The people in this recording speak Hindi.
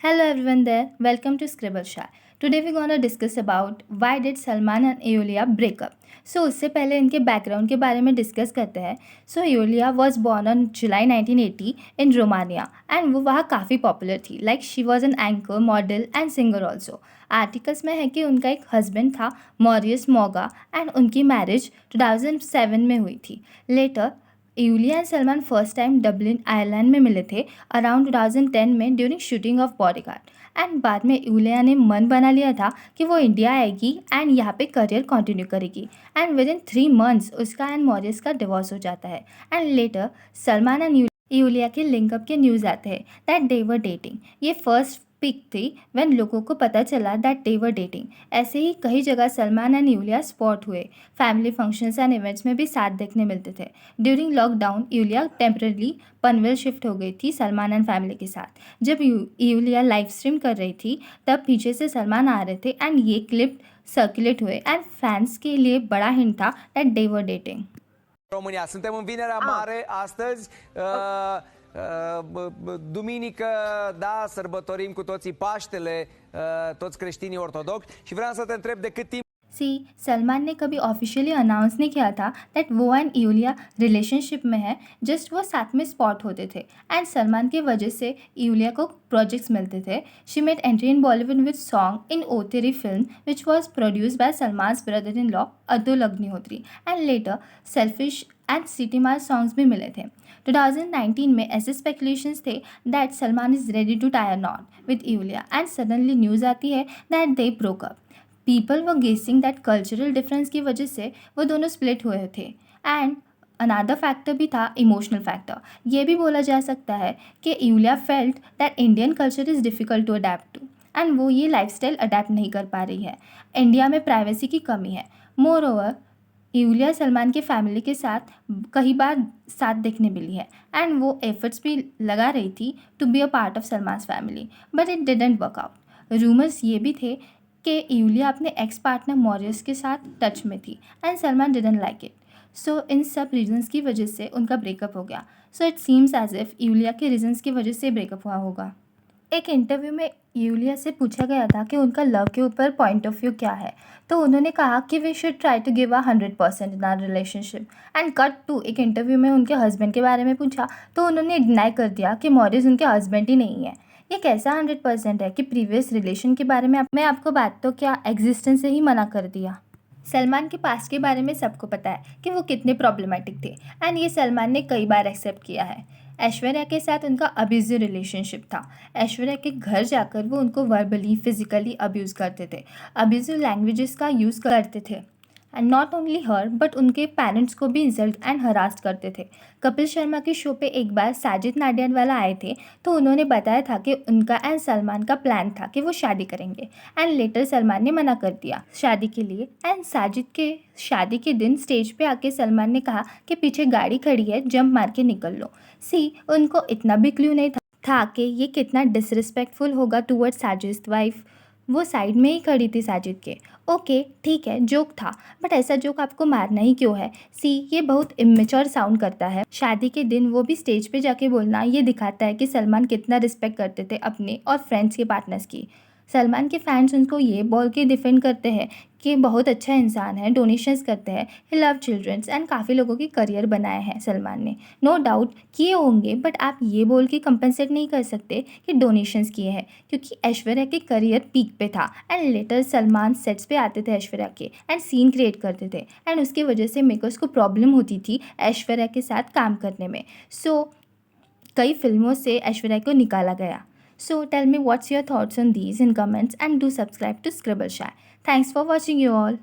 Hello everyone there. Welcome to Scribble Shy. Today we're gonna discuss about why did Salman and Eolia break up. So उससे पहले इनके बैकग्राउंड के बारे में डिस्कस करते हैं. So Eolia was born on July 1980 in Romania and वो वहाँ काफ़ी पॉपुलर थी. Like she was an anchor, model and singer also. Articles में है कि उनका एक हस्बैंड था मॉरियस मोगा एंड उनकी मैरिज 2007 में हुई थी. Later Iulia and Salman first time Dublin Ireland में मिले थे अराउंड 2010 में during shooting of Bodyguard and बाद में यूलिया ने मन बना लिया था कि वो इंडिया आएगी एंड यहाँ पे करियर कंटिन्यू करेगी एंड विद इन 3 मंथ्स उसका एंड मॉरियस का डिवोर्स हो जाता है and later Salman and Iulia के लिंकअप के न्यूज़ आते हैं दैट दे वर डेटिंग. ये फर्स्ट पिक थी व्हेन लोगों को पता चला दैट दे वर डेटिंग. ऐसे ही कई जगह सलमान एंड यूलिया स्पॉट हुए. फैमिली फंक्शंस एंड इवेंट्स में भी साथ देखने मिलते थे. During lockdown Iulia temporary Panvel shift हो गई थी सलमान एंड फैमिली के साथ. जब यूलिया लाइव स्ट्रीम कर रही थी तब पीछे से सलमान आ रहे थे एंड ये क्लिप सर्कुलेट हुए एंड फैंस के लिए बड़ा हिंट था that they were dating. România. Suntem în Vinerea Mare astăzi. Duminică, da, sărbătorim cu toții Paștele, toți creștinii ortodoxi și vreau să te întreb de cât timp Salman ने कभी ऑफिशियली अनाउंस नहीं किया था दैट वो एंड यूलिया रिलेशनशिप में है. जस्ट वो साथ में स्पॉट होते थे एंड सलमान की वजह से यूलिया को प्रोजेक्ट्स मिलते थे. She made entry in Bollywood with song in O Teri film which was produced by Salman's brother in law Atul Agnihotri and later selfish and Seeti Maar songs भी मिले थे. 2019 में ऐसे स्पेकुलेशंस थे that Salman is ready to tie a knot with Iulia and suddenly news आती है that they broke up. People were guessing that cultural difference की वजह से वो दोनों स्प्लिट हुए थे एंड अनदर फैक्टर भी था इमोशनल फैक्टर. ये भी बोला जा सकता है कि Iulia felt that Indian culture is difficult to adapt to and वो ये लाइफस्टाइल अडेप्ट नहीं कर पा रही है. इंडिया में प्राइवेसी की कमी है. मोर ओवर यूलिया सलमान के फैमिली के साथ कई बार साथ देखने मिली है एंड वो एफर्ट्स भी लगा रही थी to be a part of Salman's family but it didn't work out. Rumours ये भी थे कि यूलिया अपने एक्स पार्टनर मॉरियस के साथ टच में थी and Salman didn't like it. So इन सब रीजंस की वजह से उनका ब्रेकअप हो गया. So it seems as if Iulia के रीजंस की वजह से ब्रेकअप हुआ होगा. एक इंटरव्यू में यूलिया से पूछा गया था कि उनका लव के ऊपर पॉइंट ऑफ व्यू क्या है तो उन्होंने कहा कि we should try to give 100% in our relationship and cut to एक इंटरव्यू में उनके हस्बैंड के बारे में पूछा तो उन्होंने डिनाई कर दिया कि मॉरिस उनके हस्बैंड ही नहीं है. ये कैसा 100% है कि प्रीवियस रिलेशन के बारे में मैं आपको बात तो क्या एग्जिस्टेंस से ही मना कर दिया. सलमान के पास्ट के बारे में सबको पता है कि वो कितने प्रॉब्लमेटिक थे एंड ये सलमान ने कई बार एक्सेप्ट किया है. ऐश्वर्या के साथ उनका अब्यूजिव रिलेशनशिप था. ऐश्वर्या के घर जाकर वो उनको वर्बली फिजिकली अब्यूज़ करते थे. अब्यूजिव लैंग्वेजेस का यूज़ करते थे and not only her but उनके पेरेंट्स को भी इंसल्ट एंड हरास्ट करते थे. कपिल शर्मा के शो पे एक बार साजिद नाडियाडवाला आए थे तो उन्होंने बताया था कि उनका एंड सलमान का प्लान था कि वो शादी करेंगे एंड लेटर सलमान ने मना कर दिया शादी के लिए एंड साजिद के शादी के दिन स्टेज पे आके सलमान ने कहा कि पीछे गाड़ी खड़ी है जंप मार के निकल लो. उनको इतना भी क्लू नहीं था कि ये कितना डिसरिस्पेक्टफुल होगा टूवर्ड्स साजिद वाइफ. वो साइड में ही खड़ी थी साजिद के. ओके ठीक है जोक था बट ऐसा जोक आपको मारना ही क्यों है. ये बहुत इमेच्योर साउंड करता है. शादी के दिन वो भी स्टेज पे जाके बोलना ये दिखाता है कि सलमान कितना रिस्पेक्ट करते थे अपने और फ्रेंड्स के पार्टनर्स की. सलमान के फैंस उनको ये बोल के डिफेंड करते हैं कि बहुत अच्छा इंसान है, डोनेशंस करते हैं, ही लव चिल्ड्रंस एंड काफ़ी लोगों की करियर बनाए हैं सलमान ने. नो डाउट किए होंगे बट आप ये बोल के कंपनसेट नहीं कर सकते कि डोनेशंस किए हैं क्योंकि ऐश्वर्या के करियर पीक पे था एंड लेटर सलमान सेट्स पे आते थे ऐश्वर्या के एंड सीन क्रिएट करते थे एंड उसकी वजह से मेकर्स को प्रॉब्लम होती थी ऐश्वर्या के साथ काम करने में. कई फिल्मों से ऐश्वर्या को निकाला गया. So tell me what's your thoughts on these in comments and do subscribe to Scribble Shy. Thanks for watching you all.